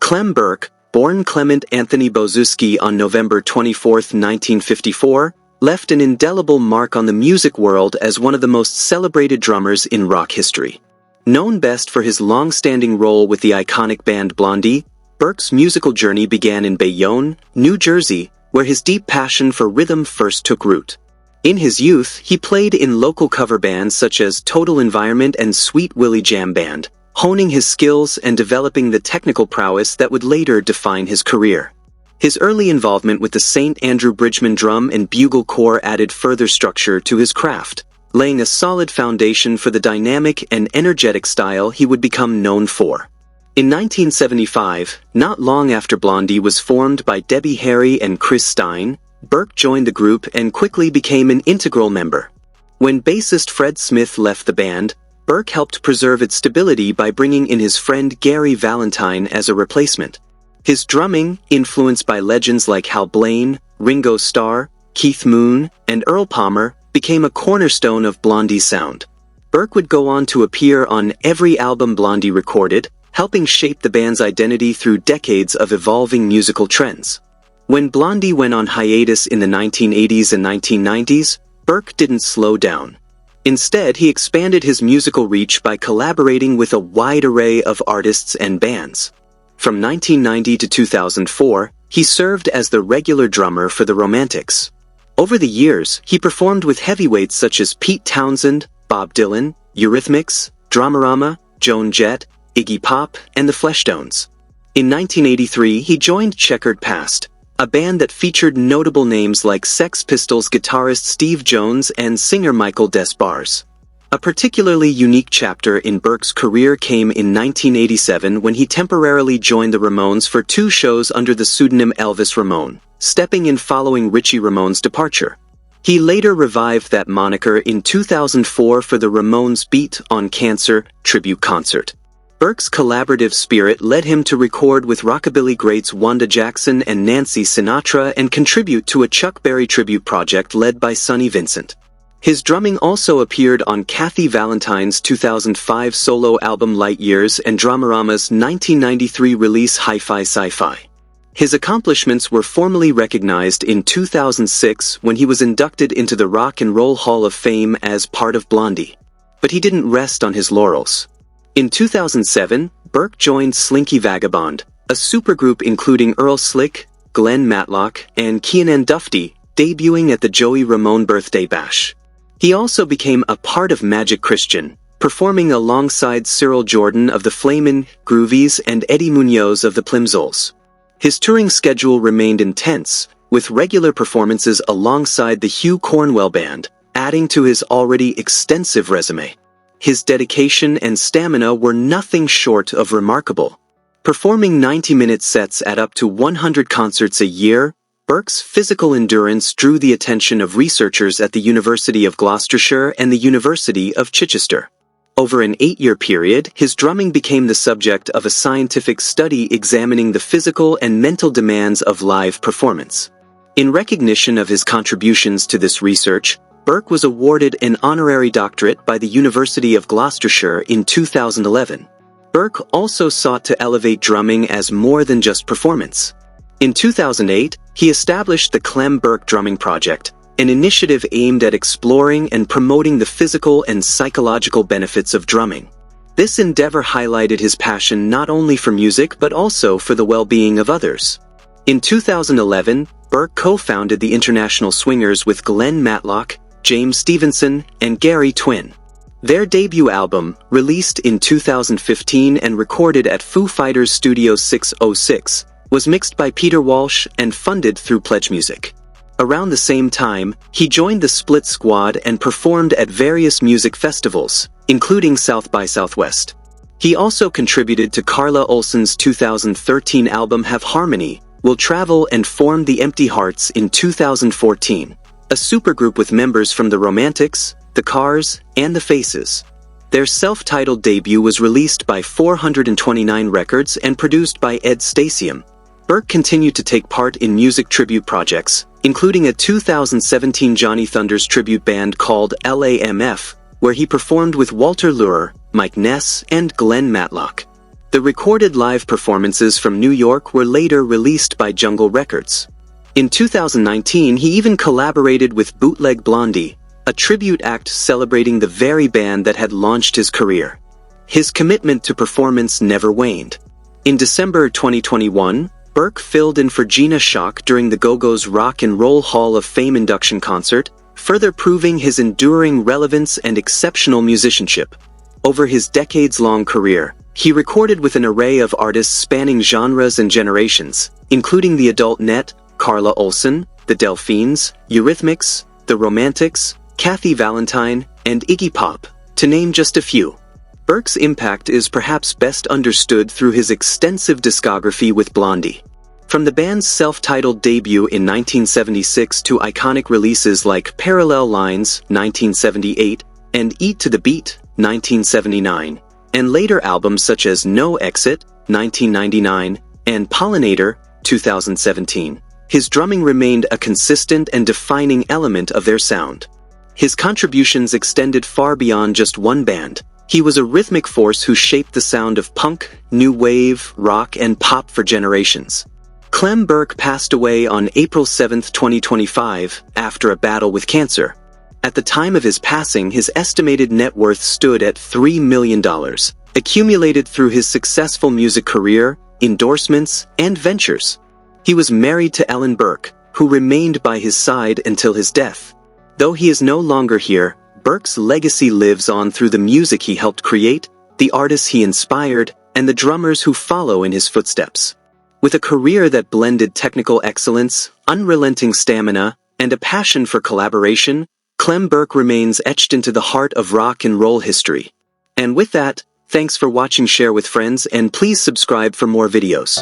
Clem Burke, born Clement Anthony Bozuski on November 24, 1954, left an indelible mark on the music world as one of the most celebrated drummers in rock history. Known best for his long-standing role with the iconic band Blondie, Burke's musical journey began in Bayonne, New Jersey, where his deep passion for rhythm first took root. In his youth, he played in local cover bands such as Total Environment and Sweet Willie Jam Band, honing his skills and developing the technical prowess that would later define his career. His early involvement with the St. Andrew Bridgeman Drum and Bugle Corps added further structure to his craft, laying a solid foundation for the dynamic and energetic style he would become known for. In 1975, not long after Blondie was formed by Debbie Harry and Chris Stein, Burke joined the group and quickly became an integral member. When bassist Fred Smith left the band, Burke helped preserve its stability by bringing in his friend Gary Valentine as a replacement. His drumming, influenced by legends like Hal Blaine, Ringo Starr, Keith Moon, and Earl Palmer, became a cornerstone of Blondie's sound. Burke would go on to appear on every album Blondie recorded, helping shape the band's identity through decades of evolving musical trends. When Blondie went on hiatus in the 1980s and 1990s, Burke didn't slow down. Instead, he expanded his musical reach by collaborating with a wide array of artists and bands. From 1990 to 2004, he served as the regular drummer for the Romantics. Over the years, he performed with heavyweights such as Pete Townsend, Bob Dylan, Eurythmics, Dramarama, Joan Jett, Iggy Pop, and the Fleshtones. In 1983, he joined Checkered Past, a band that featured notable names like Sex Pistols guitarist Steve Jones and singer Michael Des. A particularly unique chapter in Burke's career came in 1987 when he temporarily joined the Ramones for 2 shows under the pseudonym Elvis Ramone, stepping in following Richie Ramone's departure. He later revived that moniker in 2004 for the Ramones' Beat on Cancer tribute concert. Burke's collaborative spirit led him to record with rockabilly greats Wanda Jackson and Nancy Sinatra and contribute to a Chuck Berry tribute project led by Sonny Vincent. His drumming also appeared on Kathy Valentine's 2005 solo album Light Years and Dramarama's 1993 release Hi-Fi Sci-Fi. His accomplishments were formally recognized in 2006 when he was inducted into the Rock and Roll Hall of Fame as part of Blondie. But he didn't rest on his laurels. In 2007, Burke joined Slinky Vagabond, a supergroup including Earl Slick, Glenn Matlock, and Keenan Duffy, debuting at the Joey Ramone Birthday Bash. He also became a part of Magic Christian, performing alongside Cyril Jordan of the Flamin' Groovies and Eddie Munoz of the Plimsolls. His touring schedule remained intense, with regular performances alongside the Hugh Cornwell Band, adding to his already extensive resume. His dedication and stamina were nothing short of remarkable. Performing 90-minute sets at up to 100 concerts a year, Burke's physical endurance drew the attention of researchers at the University of Gloucestershire and the University of Chichester. Over an 8-year period, his drumming became the subject of a scientific study examining the physical and mental demands of live performance. In recognition of his contributions to this research, Burke was awarded an honorary doctorate by the University of Gloucestershire in 2011. Burke also sought to elevate drumming as more than just performance. In 2008, he established the Clem Burke Drumming Project, an initiative aimed at exploring and promoting the physical and psychological benefits of drumming. This endeavor highlighted his passion not only for music but also for the well-being of others. In 2011, Burke co-founded the International Swingers with Glenn Matlock, James Stevenson, and Gary Twin. Their debut album, released in 2015 and recorded at Foo Fighters Studio 606, was mixed by Peter Walsh and funded through Pledge Music. Around the same time, he joined the Split Squad and performed at various music festivals, including South by Southwest. He also contributed to Carla Olson's 2013 album Have Harmony, Will Travel, and formed the Empty Hearts in 2014. A supergroup with members from the Romantics, the Cars, and the Faces. Their self-titled debut was released by 429 Records and produced by Ed Stasium. Burke continued to take part in music tribute projects, including a 2017 Johnny Thunders tribute band called LAMF, where he performed with Walter Lure, Mike Ness, and Glenn Matlock. The recorded live performances from New York were later released by Jungle Records. In 2019, he even collaborated with Bootleg Blondie, a tribute act celebrating the very band that had launched his career. His commitment to performance never waned. In December 2021, Burke filled in for Gina Schock during the Go-Go's Rock and Roll Hall of Fame induction concert, further proving his enduring relevance and exceptional musicianship. Over his decades-long career, he recorded with an array of artists spanning genres and generations, including the Adult Net, Carla Olson, the Delphines, Eurythmics, the Romantics, Kathy Valentine, and Iggy Pop, to name just a few. Burke's impact is perhaps best understood through his extensive discography with Blondie. From the band's self-titled debut in 1976 to iconic releases like Parallel Lines, 1978, and Eat to the Beat, 1979, and later albums such as No Exit, 1999, and Pollinator, 2017, his drumming remained a consistent and defining element of their sound. His contributions extended far beyond just one band. He was a rhythmic force who shaped the sound of punk, new wave, rock, and pop for generations. Clem Burke passed away on April 7, 2025, after a battle with cancer. At the time of his passing, his estimated net worth stood at $3 million, accumulated through his successful music career, endorsements, and ventures. He was married to Ellen Burke, who remained by his side until his death. Though he is no longer here, Burke's legacy lives on through the music he helped create, the artists he inspired, and the drummers who follow in his footsteps. With a career that blended technical excellence, unrelenting stamina, and a passion for collaboration, Clem Burke remains etched into the heart of rock and roll history. And with that, thanks for watching, share with friends, and please subscribe for more videos.